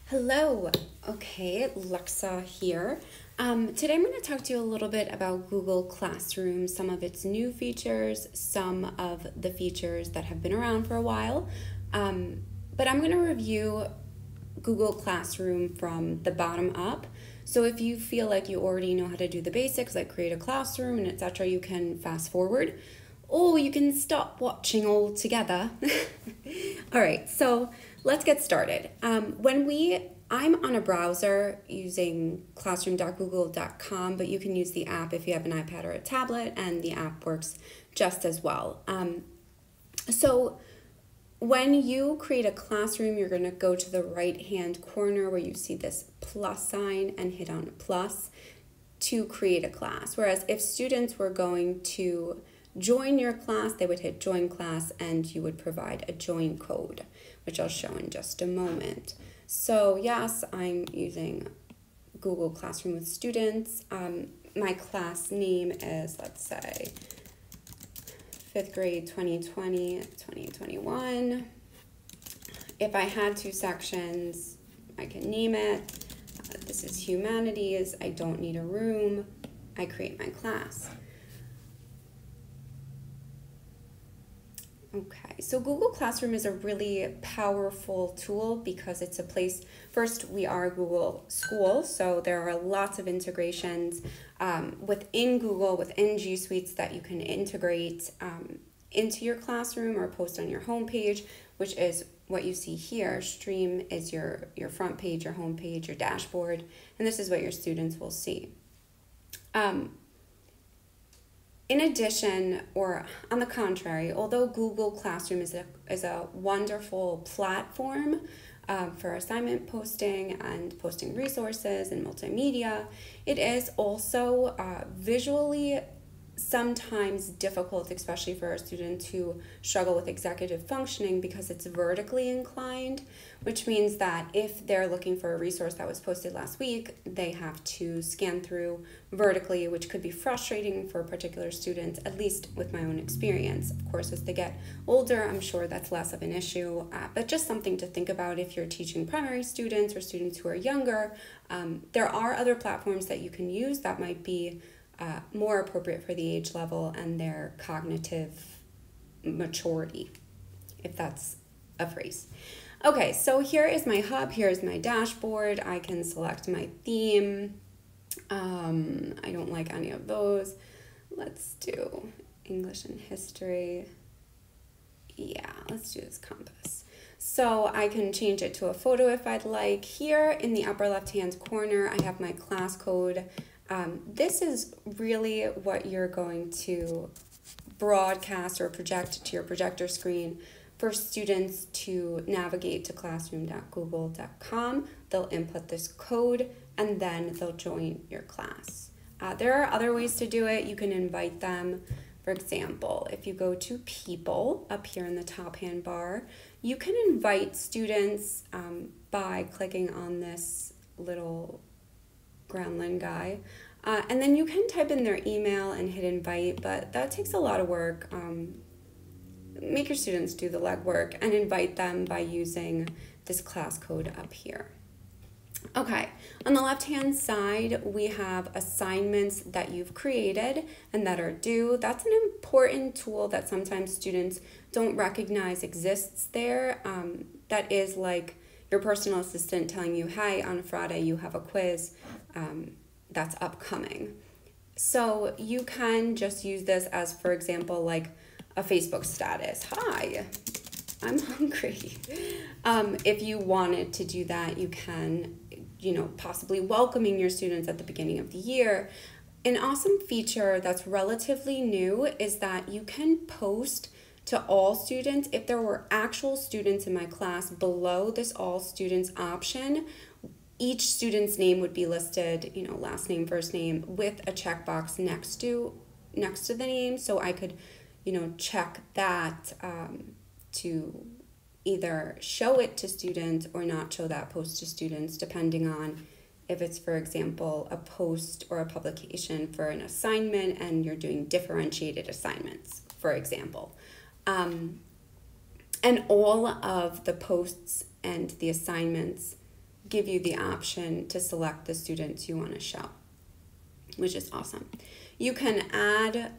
Hello. Okay, Lexa here. Today I'm going to talk to you a little bit about Google Classroom, some of its new features, some of the features that have been around for a while. But I'm going to review Google Classroom from the bottom up. So if you feel like you already know how to do the basics, like create a classroom and etc., you can fast forward, or you can stop watching altogether. All right, so let's get started. I'm on a browser using classroom.google.com, but you can use the app if you have an iPad or a tablet, and the app works just as well. So when you create a classroom, you're going to go to the right-hand corner where you see this plus sign and hit on plus to create a class. Whereas if students were going to join your class, they would hit join class and you would provide a join code, which I'll show in just a moment. So yes, I'm using Google Classroom with students. My class name is, let's say, 5th grade 2020, 2021. If I had two sections, I can name it. This is humanities. I don't need a room. I create my class. Okay, so Google Classroom is a really powerful tool because it's a place, first, we are Google School, so there are lots of integrations within Google, within G Suites that you can integrate into your classroom or post on your homepage, which is what you see here. Stream is your front page, your home page, your dashboard, and this is what your students will see. In addition, or on the contrary, although Google Classroom is a wonderful platform for assignment posting and posting resources and multimedia, it is also visually sometimes difficult, especially for a student who struggle with executive functioning because it's vertically inclined, which means that if they're looking for a resource that was posted last week, they have to scan through vertically, which could be frustrating for a particular student, at least with my own experience. Of course, as they get older, I'm sure that's less of an issue, but just something to think about if you're teaching primary students or students who are younger. There are other platforms that you can use that might be more appropriate for the age level and their cognitive maturity, if that's a phrase. Okay, so here is my hub, here is my dashboard. I can select my theme. I don't like any of those. Let's do English and history. Yeah, let's do this compass. So I can change it to a photo if I'd like. Here in the upper left-hand corner, I have my class code. This is really what you're going to broadcast or project to your projector screen for students to navigate to classroom.google.com. They'll input this code and then they'll join your class. There are other ways to do it. You can invite them. For example, if you go to people up here in the top hand bar, you can invite students by clicking on this little Gremlin guy. And then you can type in their email and hit invite, but that takes a lot of work. Make your students do the legwork and invite them by using this class code up here. Okay, on the left-hand side, we have assignments that you've created and that are due. That's an important tool that sometimes students don't recognize exists there. That is like your personal assistant telling you, hey, on Friday you have a quiz that's upcoming. So you can just use this as, for example, like a Facebook status. Hi, I'm hungry. If you wanted to do that, you can, possibly welcoming your students at the beginning of the year. An awesome feature that's relatively new is that you can post to all students. If there were actual students in my class, below this all students option, each student's name would be listed, last name, first name, with a checkbox next to the name. So I could, check that to either show it to students or not show that post to students, depending on if it's, for example, a post or a publication for an assignment and you're doing differentiated assignments, for example. And all of the posts and the assignments give you the option to select the students you want to show, which is awesome. You can add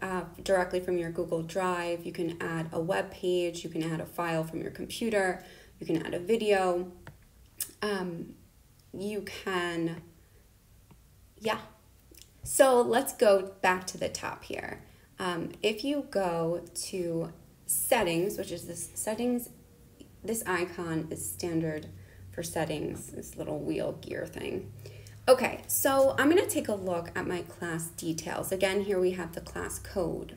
directly from your Google Drive, you can add a web page, you can add a file from your computer, you can add a video, you can, yeah. So let's go back to the top here. If you go to settings, which is this settings, this icon is standard for settings, this little wheel gear thing. Okay, so I'm going to take a look at my class details. Again, here we have the class code.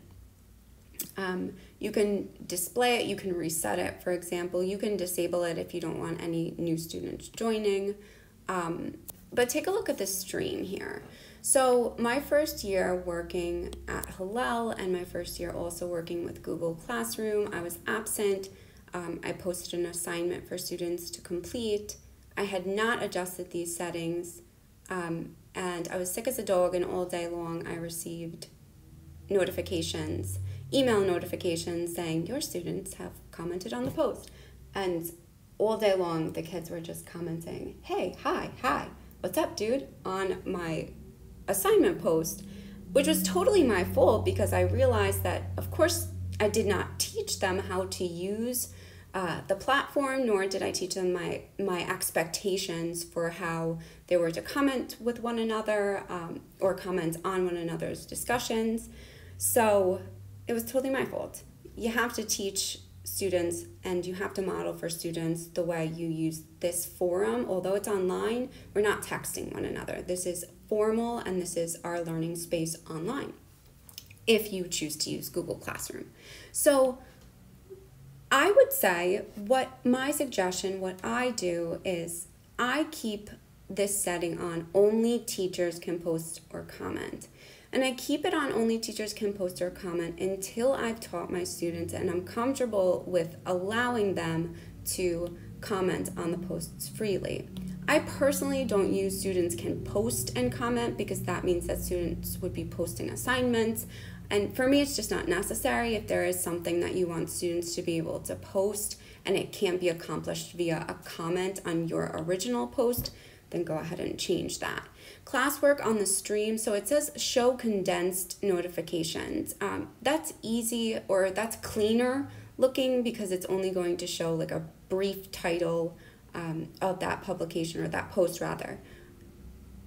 You can display it, you can reset it. For example, you can disable it if you don't want any new students joining. But take a look at the stream here. So my first year working at Hillel and my first year also working with Google Classroom, I was absent. I posted an assignment for students to complete. I had not adjusted these settings. And I was sick as a dog, and all day long I received notifications, email notifications saying your students have commented on the post. And all day long the kids were just commenting, hey, hi, what's up, dude, on my assignment post, which was totally my fault because I realized that, of course, I did not teach them how to use the platform, nor did I teach them my expectations for how they were to comment with one another or comment on one another's discussions. So it was totally my fault. You have to teach students and you have to model for students the way you use this forum. Although it's online, we're not texting one another. This is formal and this is our learning space online if you choose to use Google Classroom. So I would say what I do is I keep this setting on only teachers can post or comment. And I keep it on only teachers can post or comment until I've taught my students and I'm comfortable with allowing them to comment on the posts freely. I personally don't use students can post and comment because that means that students would be posting assignments. And for me, it's just not necessary. If there is something that you want students to be able to post and it can't be accomplished via a comment on your original post, then go ahead and change that. Classwork on the stream, so it says show condensed notifications. That's easy, or that's cleaner looking because it's only going to show like a brief title of that publication or that post rather.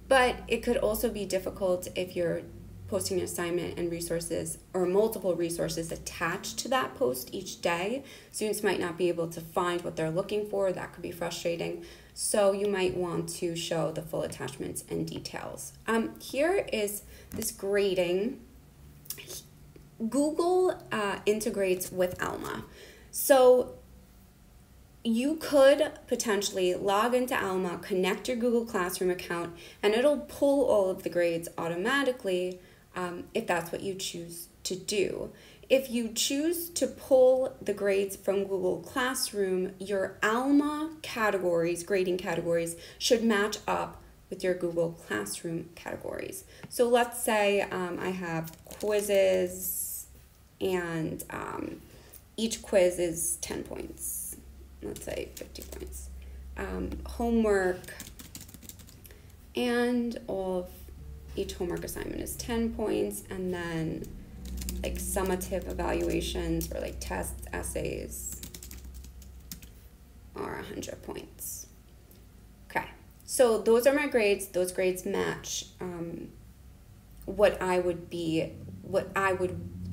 But it could also be difficult if you're posting an assignment and resources or multiple resources attached to that post each day. Students might not be able to find what they're looking for. That could be frustrating. So you might want to show the full attachments and details. Here is this grading. Google integrates with Alma. So you could potentially log into Alma, connect your Google Classroom account, and it'll pull all of the grades automatically if that's what you choose to do. If you choose to pull the grades from Google Classroom, your Alma categories, grading categories, should match up with your Google Classroom categories. So let's say I have quizzes and each quiz is 10 points. Let's say 50 points. Homework and each homework assignment is 10 points, and then like summative evaluations or like tests, essays are 100 points. Okay, so those are my grades. Those grades match what I would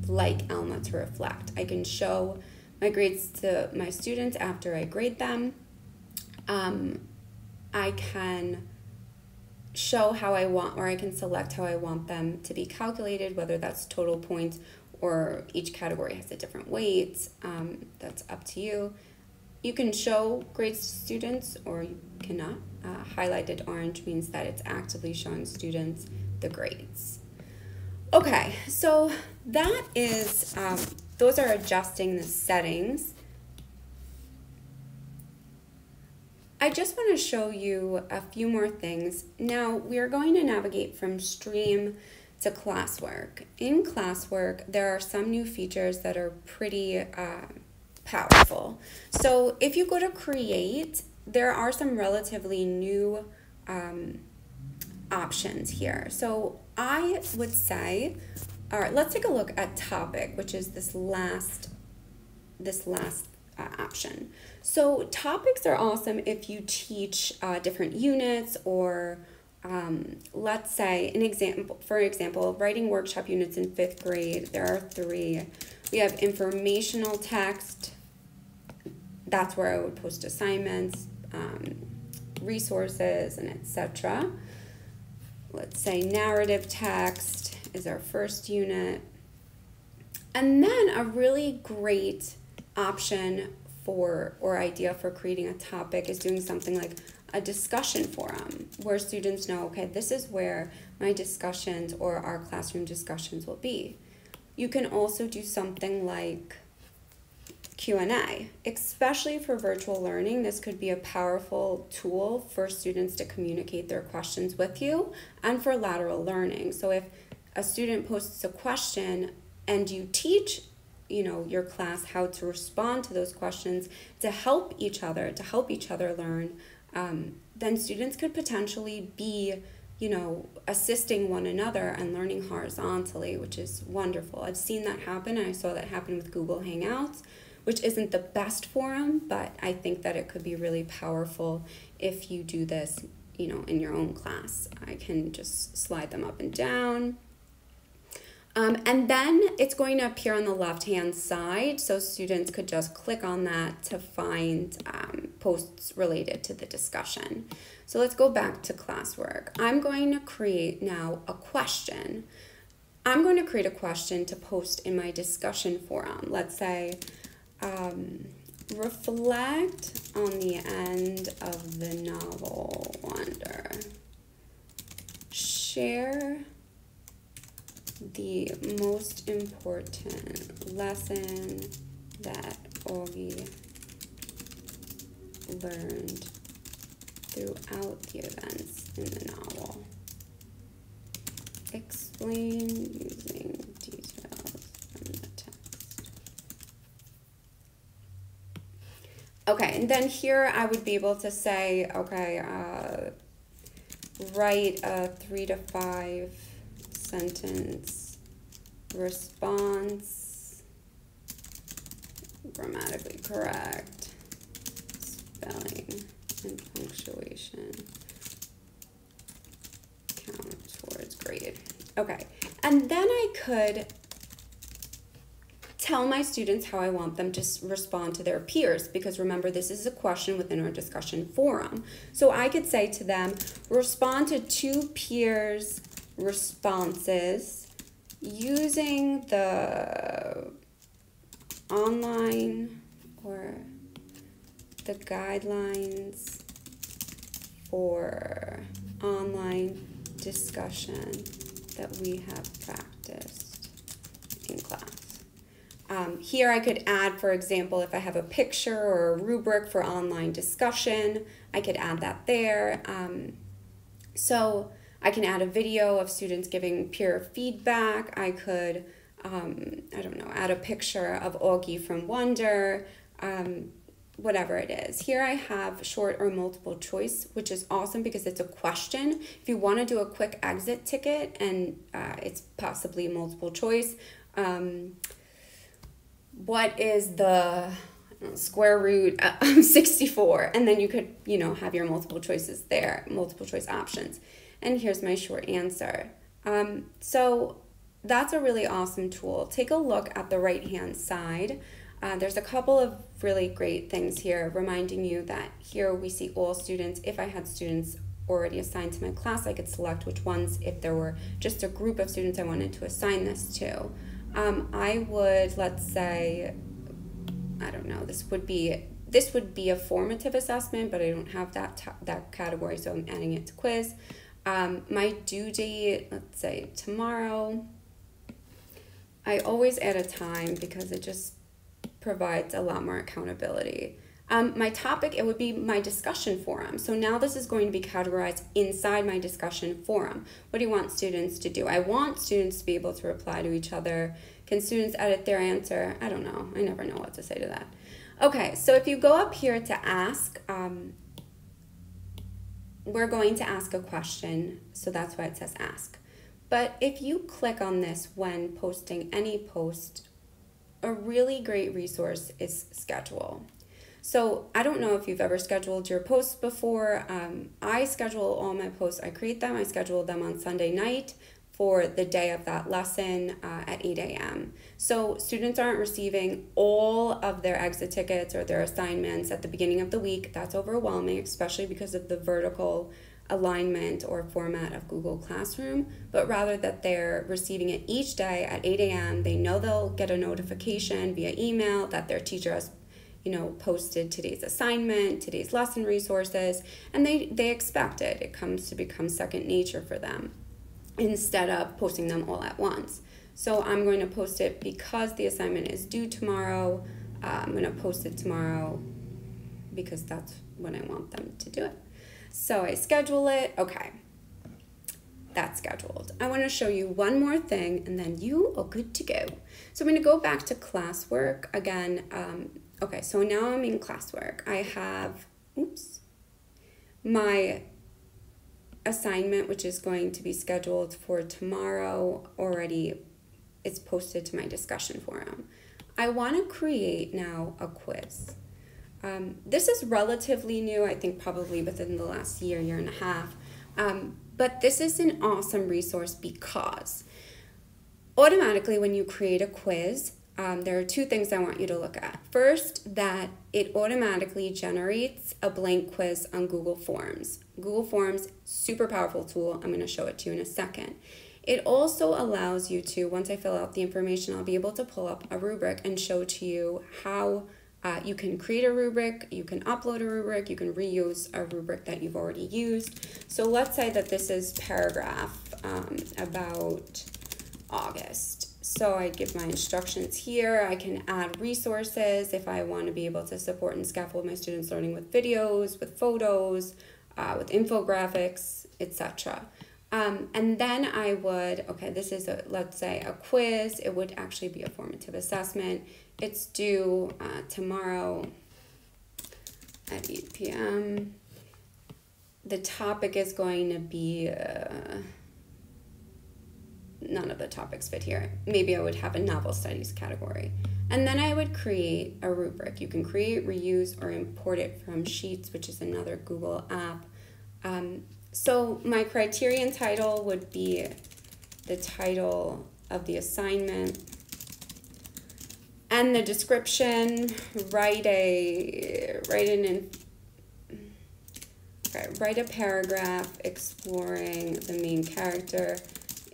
like Alma to reflect. I can show my grades to my students after I grade them. I can show how I want, or I can select how I want them to be calculated, whether that's total points or each category has a different weight. That's up to you. You can show grades to students or you cannot. Highlighted orange means that it's actively showing students the grades. Okay, so that is, those are adjusting the settings. I just want to show you a few more things. Now, we are going to navigate from Stream to Classwork. In Classwork, there are some new features that are pretty powerful. So if you go to Create there are some relatively new options here. So I would say, all right, let's take a look at topic, which is this last option. So topics are awesome if you teach different units, or let's say for example, writing workshop units in 5th grade. There are 3. We have informational text. That's where I would post assignments, resources, and etc. Let's say narrative text is our first unit. And then a really great option or idea for creating a topic is doing something like a discussion forum, where students know, okay, this is where my discussions or our classroom discussions will be. You can also do something like Q&A, especially for virtual learning. This could be a powerful tool for students to communicate their questions with you, and for lateral learning. So if a student posts a question and you teach your class how to respond to those questions to help each other learn, then students could potentially be assisting one another and learning horizontally, which is wonderful. I've seen that happen, and I saw that happen with Google Hangouts, which isn't the best forum, but I think that it could be really powerful if you do this, in your own class. I can just slide them up and down. And then it's going to appear on the left-hand side, so students could just click on that to find posts related to the discussion. So let's go back to classwork. I'm going to create now a question. I'm going to create a question to post in my discussion forum. Let's say, reflect on the end of the novel Wonder. Share the most important lesson that Augie learned throughout the events in the novel. Explain using details from the text. Okay, and then here I would be able to say, okay, write a 3 to 5 sentence response, grammatically correct, spelling and punctuation count towards grade. Okay, and then I could tell my students how I want them to respond to their peers, because remember, this is a question within our discussion forum. So I could say to them, respond to 2 peers' responses using the online or the guidelines for online discussion that we have practiced in class. Here I could add, for example, if I have a picture or a rubric for online discussion, I could add that there. So I can add a video of students giving peer feedback. I could, I don't know, add a picture of Augie from Wonder, whatever it is. Here I have short or multiple choice, which is awesome because it's a question. If you want to do a quick exit ticket and it's possibly multiple choice, what is the square root of 64? And then you could, have your multiple choices there, multiple choice options. And here's my short answer. So that's a really awesome tool. Take a look at the right-hand side. There's a couple of really great things here, reminding you that here we see all students. If I had students already assigned to my class, I could select which ones, if there were just a group of students I wanted to assign this to. I would, let's say, I don't know, this would be a formative assessment, but I don't have that category, so I'm adding it to quiz. My due date, let's say tomorrow. I always add a time because it just provides a lot more accountability. My topic, it would be my discussion forum. So now this is going to be categorized inside my discussion forum. What do you want students to do? I want students to be able to reply to each other. Can students edit their answer? I don't know. I never know what to say to that. Okay, so if you go up here to ask, we're going to ask a question, so that's why it says ask. But if you click on this when posting any post, a really great resource is Schedule. So I don't know if you've ever scheduled your posts before. I schedule all my posts. I create them. I schedule them on Sunday night for the day of that lesson at 8 a.m. So students aren't receiving all of their exit tickets or their assignments at the beginning of the week. That's overwhelming, especially because of the vertical alignment or format of Google Classroom, but rather that they're receiving it each day at 8 a.m. They know they'll get a notification via email that their teacher has posted today's assignment, today's lesson resources, and they expect it. It comes to become second nature for them instead of posting them all at once. So I'm going to post it because the assignment is due tomorrow. I'm going to post it tomorrow because that's when I want them to do it. So I schedule it. Okay, that's scheduled. I want to show you one more thing and then you are good to go. So I'm going to go back to classwork again. Okay, so now I'm in classwork. I have, my assignment, which is going to be scheduled for tomorrow already. It's posted to my discussion forum. I want to create now a quiz. This is relatively new, I think probably within the last year and a half. But this is an awesome resource because automatically when you create a quiz, there are two things I want you to look at. First, that it automatically generates a blank quiz on Google Forms. Google Forms, super powerful tool. I'm going to show it to you in a second. It also allows you to, once I fill out the information, I'll be able to pull up a rubric and show to you how you can create a rubric, you can upload a rubric, you can reuse a rubric that you've already used. So let's say that this is paragraph about August. So I give my instructions here. I can add resources if I want to be able to support and scaffold my students' learning with videos, with photos, with infographics, etc. And then I would, okay, this is, let's say, a quiz. It would actually be a formative assessment. It's due tomorrow at 8 p.m. The topic is going to be... none of the topics fit here. Maybe I would have a novel studies category. And then I would create a rubric. You can create, reuse, or import it from Sheets, which is another Google app. So my criterion title would be the title of the assignment. And the description, write a paragraph exploring the main character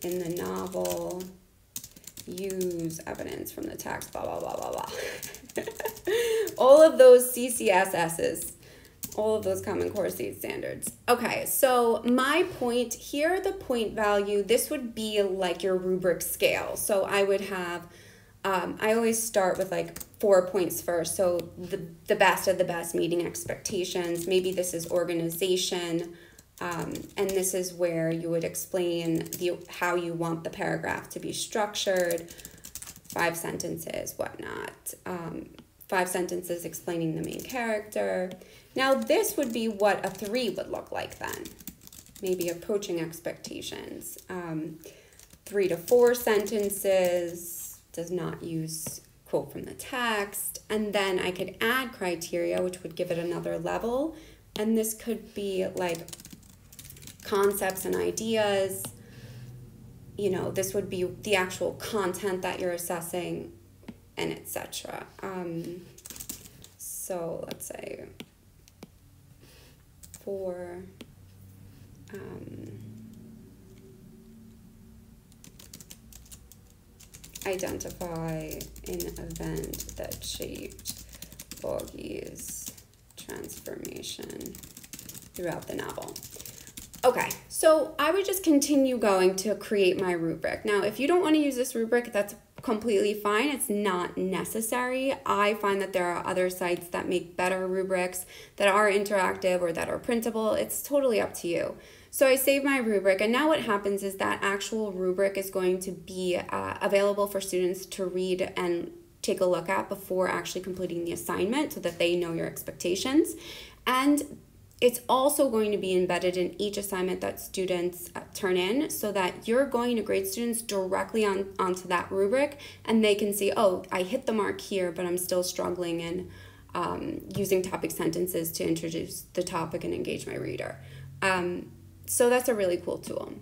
in the novel, use evidence from the text, blah, blah, blah, blah, blah. All of those CCSSs, all of those Common Core State Standards. Okay, so my point, here the point value, this would be like your rubric scale. So I would have, I always start with like 4 points first. So the best of the best, meeting expectations. Maybe this is organization. And this is where you would explain how you want the paragraph to be structured, 5 sentences, whatnot. 5 sentences explaining the main character. Now this would be what a 3 would look like then. Maybe approaching expectations. 3 to 4 sentences, does not use quote from the text. And then I could add criteria, which would give it another level. And this could be like concepts and ideas. This would be the actual content that you're assessing, and etc. So let's say for identify an event that shaped Augie's transformation throughout the novel. Okay, so I would just continue going to create my rubric. Now, if you don't want to use this rubric, that's completely fine. It's not necessary. I find that there are other sites that make better rubrics that are interactive or that are printable. It's totally up to you. So I save my rubric, and now what happens is that actual rubric is going to be available for students to read and take a look at before actually completing the assignment so that they know your expectations. And it's also going to be embedded in each assignment that students turn in, so that you're going to grade students directly onto that rubric, and they can see, oh, I hit the mark here, but I'm still struggling in using topic sentences to introduce the topic and engage my reader. So that's a really cool tool.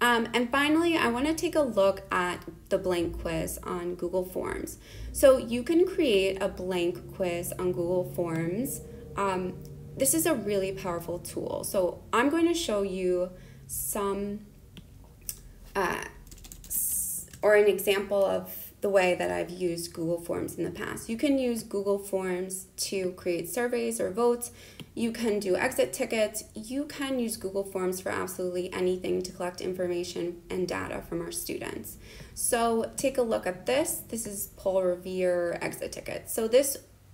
And finally, I want to take a look at the blank quiz on Google Forms. So you can create a blank quiz on Google Forms. This is a really powerful tool. So I'm going to show you some, or an example of the way that I've used Google Forms in the past. You can use Google Forms to create surveys or votes. You can do exit tickets. You can use Google Forms for absolutely anything to collect information and data from our students. So take a look at this. This is Paul Revere exit ticket. So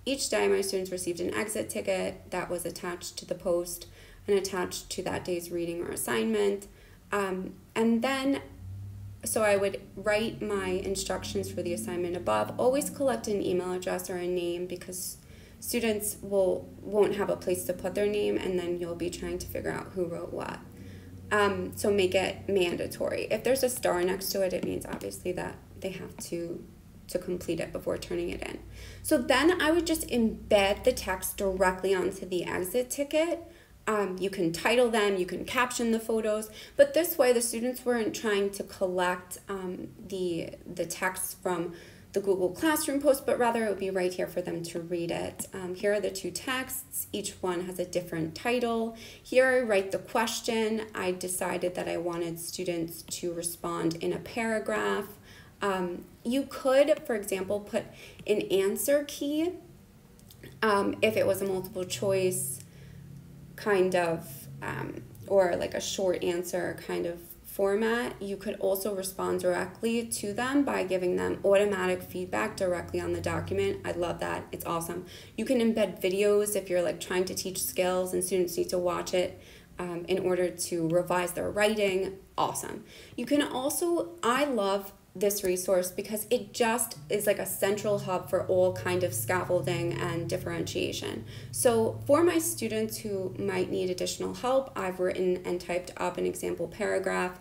each day my students received an exit ticket that was attached to the post and attached to that day's reading or assignment. So I would write my instructions for the assignment above. Always collect an email address or a name, because students won't have a place to put their name, and then you'll be trying to figure out who wrote what. So make it mandatory. If there's a star next to it, it means obviously that they have to complete it before turning it in. So then I would just embed the text directly onto the exit ticket. You can title them, you can caption the photos, but this way the students weren't trying to collect the text from the Google Classroom post, but rather it would be right here for them to read it. Here are the two texts. Each one has a different title. Here I write the question. I decided that I wanted students to respond in a paragraph. You could, for example, put an answer key if it was a multiple choice kind of, or like a short answer kind of format. You could also respond directly to them by giving them automatic feedback directly on the document. I love that. It's awesome. You can embed videos if you're like trying to teach skills and students need to watch it in order to revise their writing. Awesome. You can also, I love this resource because it just is like a central hub for all kind of scaffolding and differentiation. So for my students who might need additional help, I've written and typed up an example paragraph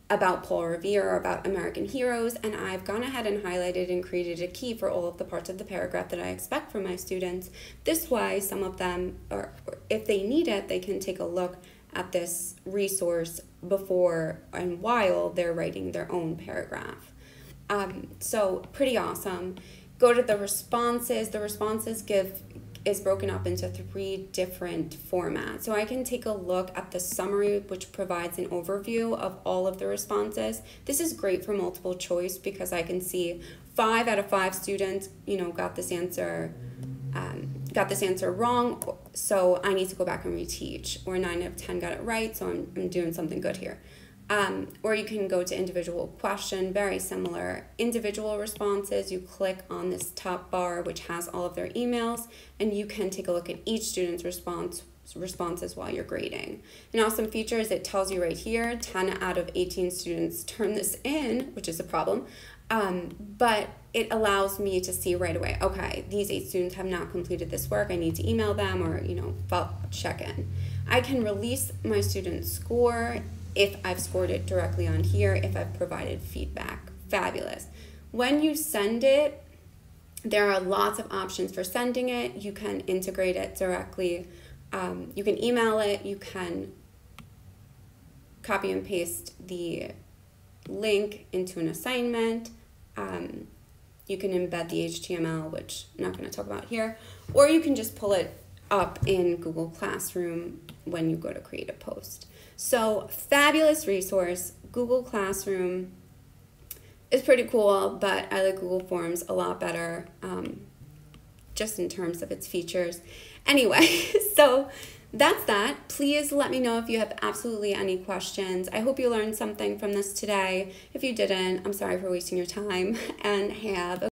about Paul Revere or about American heroes, and I've gone ahead and highlighted and created a key for all of the parts of the paragraph that I expect from my students. This way, some of them, or if they need it, they can take a look at this resource before and while they're writing their own paragraph. So pretty awesome. Go to the responses. The responses is broken up into 3 different formats. So I can take a look at the summary, which provides an overview of all of the responses. This is great for multiple choice because I can see 5 out of 5 students, got this answer wrong, so I need to go back and reteach. Or 9 out of 10 got it right, so I'm doing something good here. Or you can go to individual question, very similar. Individual responses, you click on this top bar, which has all of their emails, and you can take a look at each student's responses while you're grading. An awesome feature is it tells you right here, 10 out of 18 students turn this in, which is a problem, but it allows me to see right away, okay, these 8 students have not completed this work, I need to email them or, check in. I can release my student's score if I've scored it directly on here, if I've provided feedback. Fabulous. When you send it, there are lots of options for sending it. You can integrate it directly. You can email it. You can copy and paste the link into an assignment. You can embed the HTML, which I'm not going to talk about here, or you can just pull it up in Google Classroom when you go to create a post. So fabulous resource. Google Classroom is pretty cool, but I like Google Forms a lot better, just in terms of its features. Anyway, so that's that. Please let me know if you have absolutely any questions. I hope you learned something from this today. If you didn't, I'm sorry for wasting your time, and have a